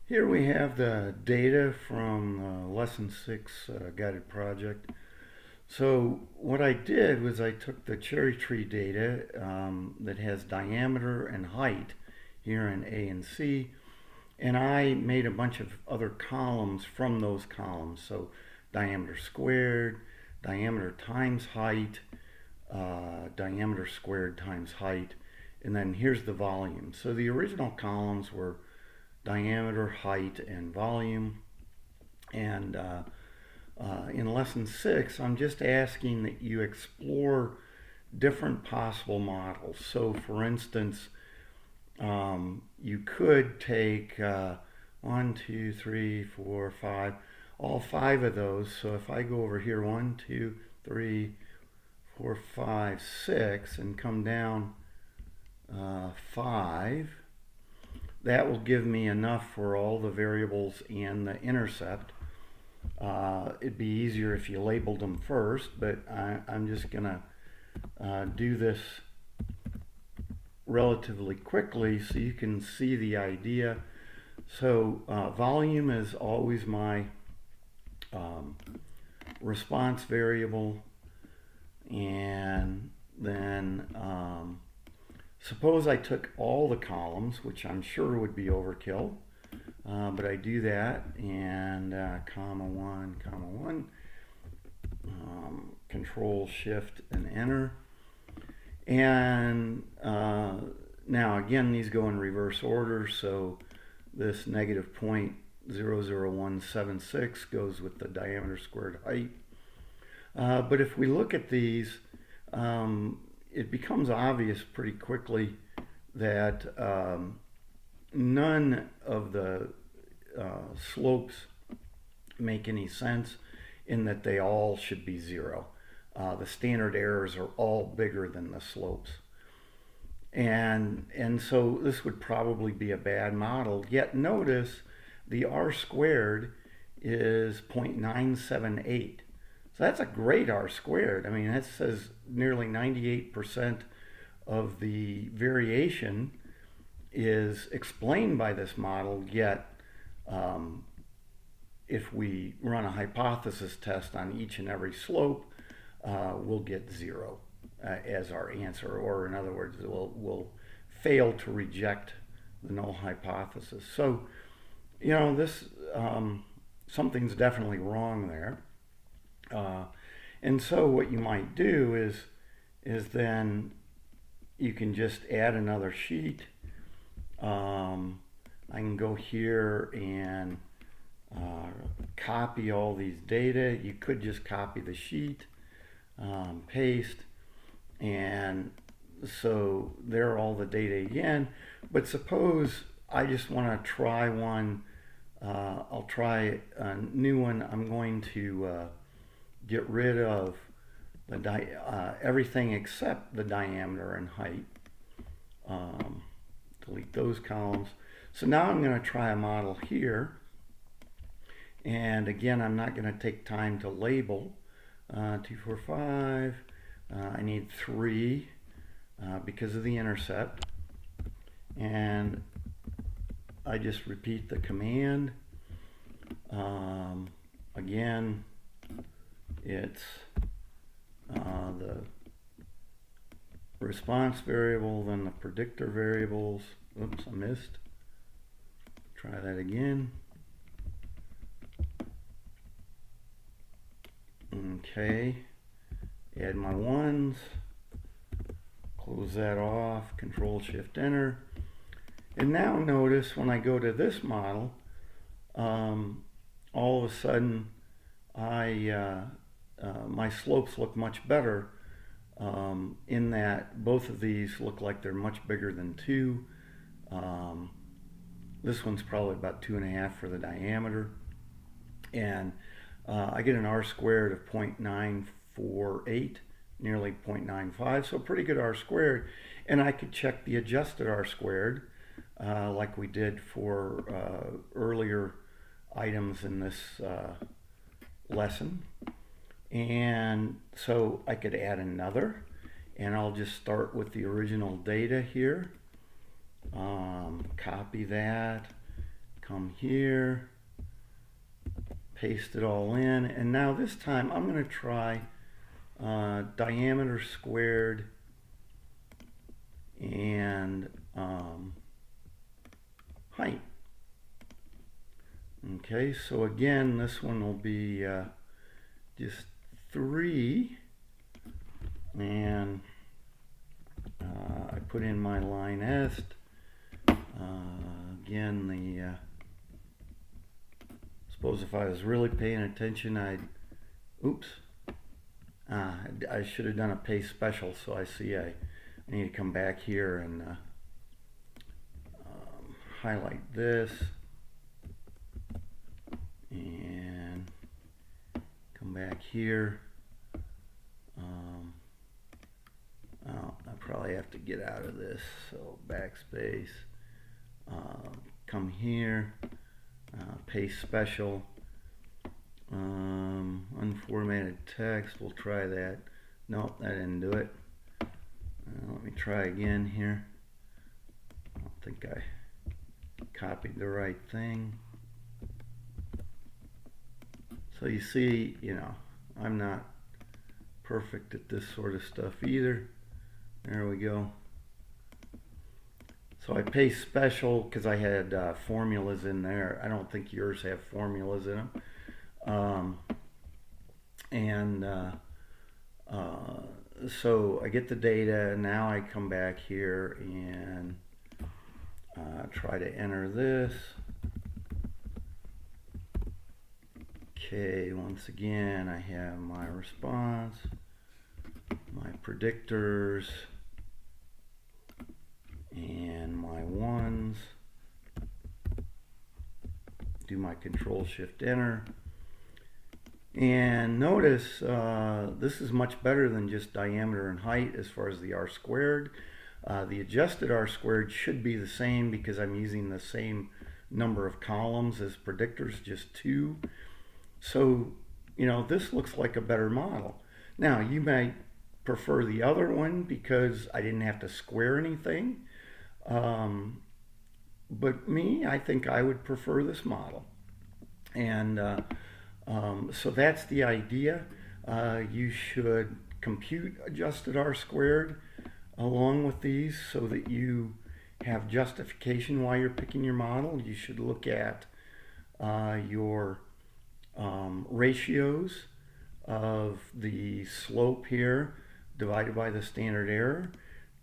Here we have the data from Lesson 6 guided project. So what I did was I took the cherry tree data that has diameter and height here in A and C, and I made a bunch of other columns from those columns. So diameter squared, diameter times height, diameter squared times height, and then here's the volume. So the original columns were diameter, height, and volume. And in lesson 6, I'm just asking that you explore different possible models. So for instance, you could take 1, 2, 3, 4, 5, all 5 of those. So if I go over here, 1, 2, 3, 4, 5, 6, and come down 5, that will give me enough for all the variables and the intercept. It'd be easier if you labeled them first, but I'm just going to do this relatively quickly so you can see the idea. So volume is always my response variable, and then suppose I took all the columns, which I'm sure would be overkill, but I do that, and comma 1, comma 1, Control Shift and Enter. And now again, these go in reverse order, so this negative 0.00176 goes with the diameter squared height. But if we look at these, it becomes obvious pretty quickly that none of the slopes make any sense, in that they all should be 0. The standard errors are all bigger than the slopes. And so this would probably be a bad model. Yet notice the R squared is 0.978. So that's a great R squared. I mean, that says nearly 98% of the variation is explained by this model, yet if we run a hypothesis test on each and every slope, we'll get 0 as our answer, or in other words, we'll fail to reject the null hypothesis. So, you know, this something's definitely wrong there. And so what you might do is then you can just add another sheet. I can go here and copy all these data. You could just copy the sheet, paste, and so there are all the data again. But suppose I just want to try one. I'll try a new one. I'm going to get rid of the everything except the diameter and height. Delete those columns. So now I'm going to try a model here. And again, I'm not going to take time to label. 2, 4, 5. I need 3 because of the intercept. And I just repeat the command. Again, it's the response variable, then the predictor variables. Oops, I missed. Try that again. Okay, add my 1s, close that off, Control Shift Enter. And now notice when I go to this model, all of a sudden my slopes look much better, in that both of these look like they're much bigger than 2. This one's probably about 2.5 for the diameter, and I get an R squared of 0.948, nearly 0.95, so pretty good R squared. And I could check the adjusted R squared, like we did for earlier items in this lesson. And so I could add another, and I'll just start with the original data here. Copy that, come here, paste it all in, and now this time I'm going to try diameter squared and height. Okay, so again, this one will be just 3, and I put in my line est. Again, suppose if I was really paying attention, I should have done a paste special, so I see I need to come back here and highlight this and come back here. I probably have to get out of this, so backspace, come here, paste special, unformatted text, we'll try that. Nope, that didn't do it. Let me try again here. I don't think I copied the right thing. So you see, I'm not perfect at this sort of stuff either. There we go. So I paste special because I had formulas in there. I don't think yours have formulas in them. So I get the data, and now I come back here and try to enter this. Okay, once again, I have my response, my predictors, and my ones. Do my Control-Shift-Enter. And notice this is much better than just diameter and height as far as the R squared. The adjusted R squared should be the same because I'm using the same number of columns as predictors, just 2. So, this looks like a better model. Now, you might prefer the other one because I didn't have to square anything. But me, I think I would prefer this model. And so that's the idea. You should compute adjusted R squared along with these so that you have justification while you're picking your model. You should look at your ratios of the slope here divided by the standard error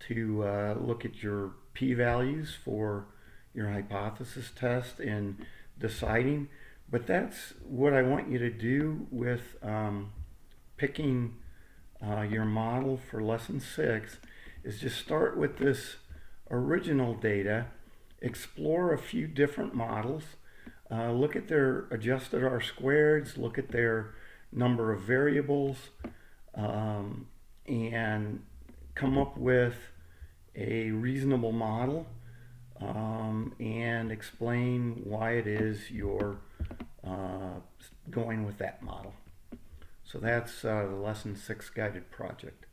to look at your p-values for your hypothesis test in deciding. But that's what I want you to do with picking your model for lesson 6, is just start with this original data, explore a few different models, look at their adjusted R squareds, look at their number of variables, and come up with a reasonable model, and explain why it is you're going with that model. So that's the lesson 6 guided project.